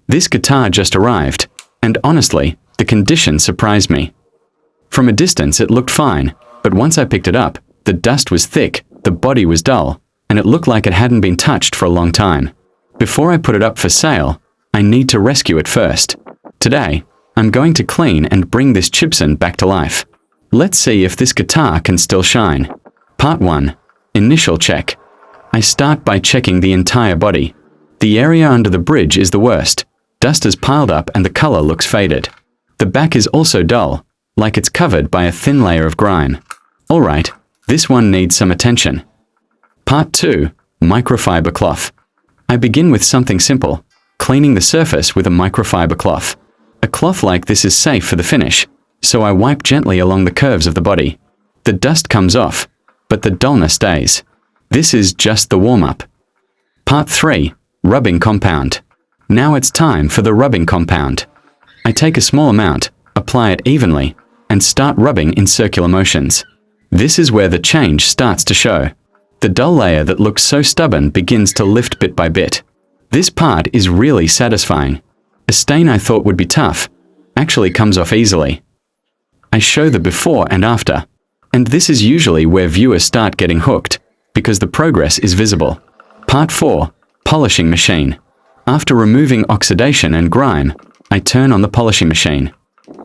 This guitar just arrived, and honestly, the condition surprised me. From a distance it looked fine, but once I picked it up, the dust was thick, the body was dull, and it looked like it hadn't been touched for a long time. Before I put it up for sale, I need to rescue it first. Today, I'm going to clean and bring this Chibson back to life. Let's see if this guitar can still shine. Part 1. Initial check. I start by checking the entire body. The area under the bridge is the worst. Dust has piled up and the color looks faded. The back is also dull, like it's covered by a thin layer of grime. Alright, this one needs some attention. Part 2. Microfiber cloth. I begin with something simple, cleaning the surface with a microfiber cloth. A cloth like this is safe for the finish, so I wipe gently along the curves of the body. The dust comes off, but the dullness stays. This is just the warm-up. Part 3. Rubbing compound. Now it's time for the rubbing compound. I take a small amount, apply it evenly, and start rubbing in circular motions. This is where the change starts to show. The dull layer that looks so stubborn begins to lift bit by bit. This part is really satisfying. A stain I thought would be tough actually comes off easily. I show the before and after, and this is usually where viewers start getting hooked, because the progress is visible. Part 4. Polishing machine. After removing oxidation and grime, I turn on the polishing machine.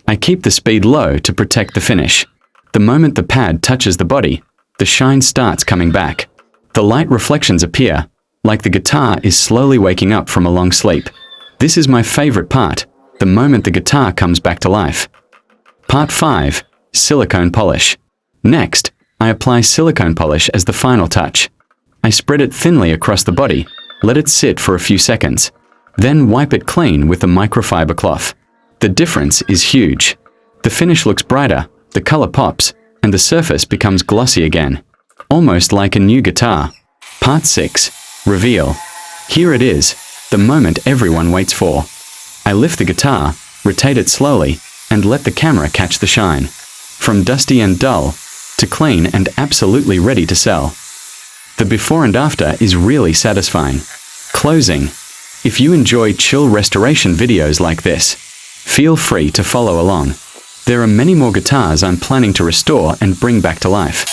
I keep the speed low to protect the finish. The moment the pad touches the body, the shine starts coming back. The light reflections appear, like the guitar is slowly waking up from a long sleep. This is my favorite part, the moment the guitar comes back to life. Part 5. Silicone polish. Next, I apply silicone polish as the final touch. I spread it thinly across the body, let it sit for a few seconds, then wipe it clean with the microfiber cloth. The difference is huge. The finish looks brighter, the color pops, and the surface becomes glossy again, almost like a new guitar. Part 6. Reveal. Here it is, the moment everyone waits for. I lift the guitar, rotate it slowly, and let the camera catch the shine. From dusty and dull, to clean and absolutely ready to sell. The before and after is really satisfying. Closing. If you enjoy chill restoration videos like this, feel free to follow along. There are many more guitars I'm planning to restore and bring back to life.